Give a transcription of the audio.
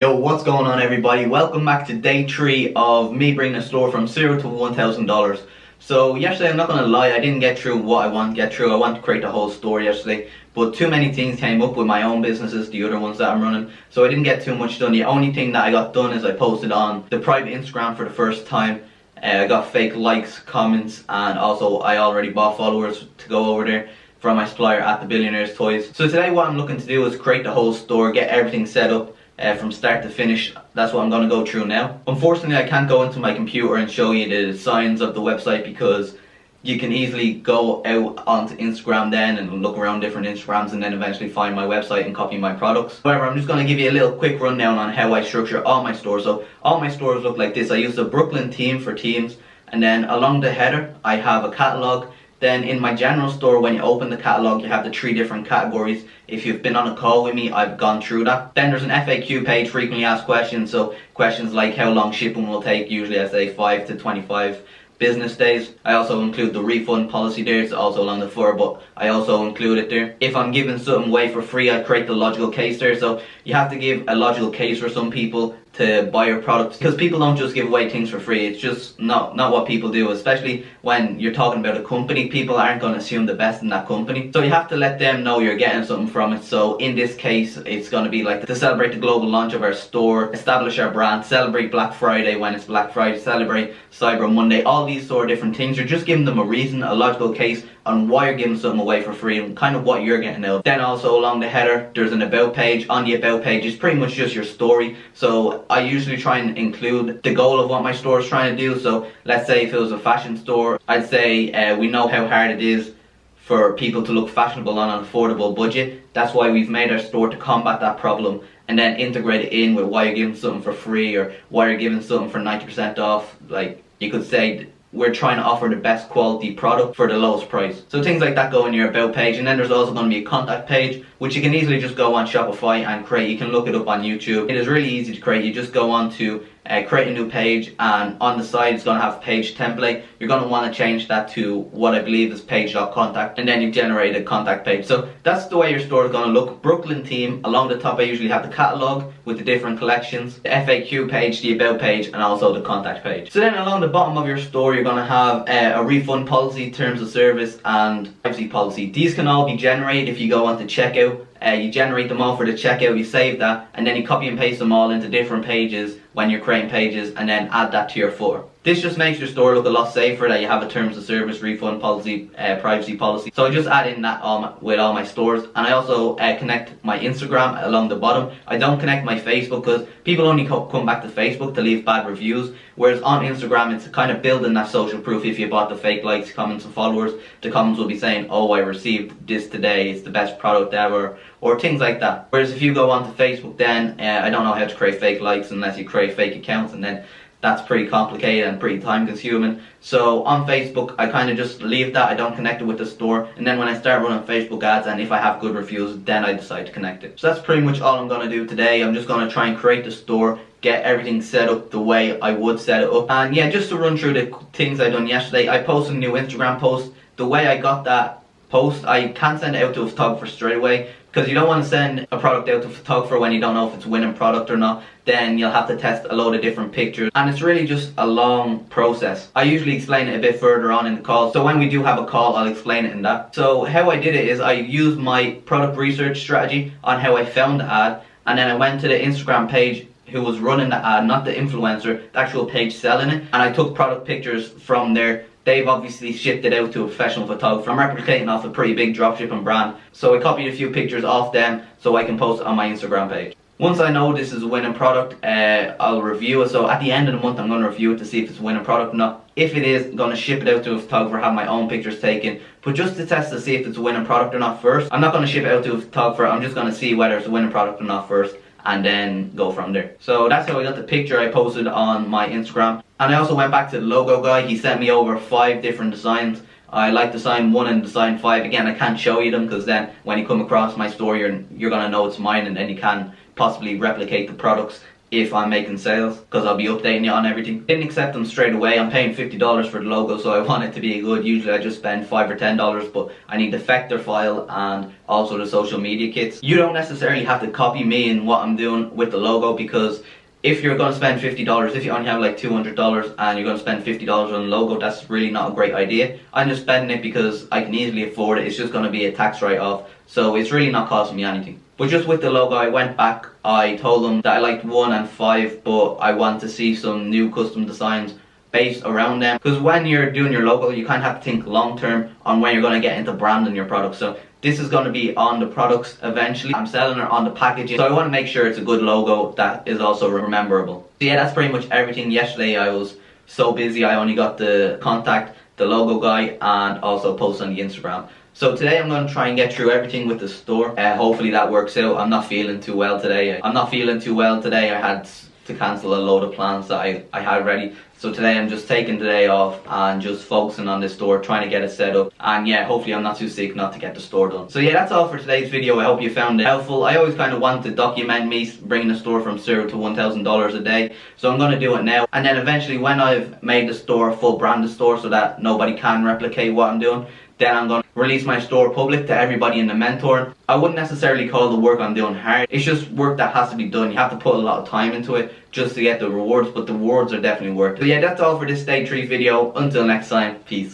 Yo, what's going on everybody? Welcome back to day 3 of me bringing a store from $0 to $1,000. So yesterday, I'm not going to lie, I didn't get through what I want to get through. I want to create the whole store yesterday, but too many things came up with my own businesses, the other ones that I'm running, so I didn't get too much done. The only thing that I got done is I posted on the private Instagram for the first time. I got fake likes, comments, and also I already bought followers to go over there from my supplier at the Billionaires Toys. So today what I'm looking to do is create the whole store, get everything set up from start to finish. That's what I'm going to go through now. Unfortunately, I can't go into my computer and show you the designs of the website because you can easily go out onto Instagram then and look around different Instagrams and then eventually find my website and copy my products. However, I'm just going to give you a little quick rundown on how I structure all my stores. So all my stores look like this. I use the Brooklyn theme for teams, and then along the header I have a catalog. Then in my general store, when you open the catalogue, you have the 3 different categories. If you've been on a call with me, I've gone through that. Then there's an FAQ page, frequently asked questions. So questions like how long shipping will take, usually I say 5 to 25 business days. I also include the refund policy there. It's also along the footer, but I also include it there. If I'm giving something away for free, I create the logical case there. So you have to give a logical case for some people to buy your products, because people don't just give away things for free. It's just not what people do, especially when you're talking about a company. People aren't going to assume the best in that company, so you have to let them know you're getting something from it. So in this case, it's going to be like to celebrate the global launch of our store, establish our brand, celebrate Black Friday when it's Black Friday, celebrate Cyber Monday, all these sort of different things. You're just giving them a reason, a logical case on why you're giving something away for free and kind of what you're getting out. Then also along the header, there's an about page. On the about page is pretty much just your story. So I usually try and include the goal of what my store is trying to do. So let's say if it was a fashion store, I'd say we know how hard it is for people to look fashionable on an affordable budget. That's why we've made our store to combat that problem, and then integrate it in with why you're giving something for free or why you're giving something for 90% off. Like you could say, we're trying to offer the best quality product for the lowest price. So things like that go in your about page. And then there's also going to be a contact page, which you can easily just go on Shopify and create. You can look it up on YouTube. It is really easy to create. You just go on to create a new page, and on the side it's going to have page template. You're going to want to change that to what I believe is page.contact, and then you generate a contact page. So that's the way your store is going to look. Brooklyn theme. Along the top I usually have the catalog with the different collections, the FAQ page, the about page, and also the contact page. So then along the bottom of your store you're going to have a refund policy, terms of service, and privacy policy. These can all be generated if you go onto checkout. You generate them all for the checkout, you save that, and then you copy and paste them all into different pages when you're creating pages, and then add that to your footer. This just makes your store look a lot safer that you have a terms of service, refund policy, privacy policy. So I just add in that with all my stores, and I also connect my Instagram along the bottom. I don't connect my Facebook because people only come back to Facebook to leave bad reviews, whereas on Instagram it's kind of building that social proof. If you bought the fake likes, comments, and followers, the comments will be saying, oh, I received this today, it's the best product ever, or things like that. Whereas if you go onto Facebook, then I don't know how to create fake likes unless you create fake accounts, and then that's pretty complicated and pretty time consuming. So on Facebook I kind of just leave that. I don't connect it with the store, and then when I start running Facebook ads and if I have good reviews, then I decide to connect it. So that's pretty much all I'm going to do today. I'm just going to try and create the store, get everything set up the way I would set it up. And yeah, just to run through the things I done yesterday, I posted a new Instagram post. The way I got that post, I can't send it out to a photographer straight away, because you don't want to send a product out to a photographer when you don't know if it's a winning product or not. Then you'll have to test a load of different pictures, and it's really just a long process. I usually explain it a bit further on in the call, so when we do have a call I'll explain it in that. So how I did it is I used my product research strategy on how I found the ad, and then I went to the Instagram page who was running the ad, not the influencer, the actual page selling it, and I took product pictures from there. They've obviously shipped it out to a professional photographer. I'm replicating off a pretty big dropshipping brand, so I copied a few pictures off them so I can post it on my Instagram page. Once I know this is a winning product, I'll review it. So at the end of the month I'm going to review it to see if it's a winning product or not. If it is, I'm going to ship it out to a photographer, have my own pictures taken, but just to test to see if it's a winning product or not first. I'm not going to ship it out to a photographer, I'm just going to see whether it's a winning product or not first, and then go from there. So that's how I got the picture I posted on my Instagram. And I also went back to the logo guy. He sent me over 5 different designs. I like design 1 and design 5. Again, I can't show you them because then when you come across my store you're gonna know it's mine, and then you can possibly replicate the products if I'm making sales, because I'll be updating you on everything. Didn't accept them straight away. I'm paying $50 for the logo, so I want it to be good. Usually I just spend $5 or $10, but I need the vector file and also the social media kits. You don't necessarily have to copy me in what I'm doing with the logo, because if you're going to spend $50, if you only have like $200 and you're going to spend $50 on a logo, that's really not a great idea. I'm just spending it because I can easily afford it. It's just going to be a tax write-off, so it's really not costing me anything. But just with the logo, I went back, I told them that I liked 1 and 5, but I want to see some new custom designs based around them. Because when you're doing your logo, you kind of have to think long term on when you're going to get into branding your product. So this is going to be on the products eventually. I'm selling it on the packaging, so I want to make sure it's a good logo that is also rememberable. So yeah, that's pretty much everything. Yesterday I was so busy, I only got the contact the logo guy and also post on the Instagram. So today I'm going to try and get through everything with the store. Hopefully that works out. I'm not feeling too well today. I had to cancel a load of plans that I had ready. So today I'm just taking the day off and just focusing on this store, trying to get it set up. And yeah, hopefully I'm not too sick not to get the store done. So yeah, that's all for today's video. I hope you found it helpful. I always kind of want to document me bringing the store from $0 to $1,000 a day. So I'm going to do it now. And then eventually when I've made the store a full branded store so that nobody can replicate what I'm doing, then I'm going to release my store public to everybody in the mentor. I wouldn't necessarily call the work I'm doing hard. It's just work that has to be done. You have to put a lot of time into it just to get the rewards, but the rewards are definitely worth it. So yeah, that's all for this day 3 video. Until next time, peace.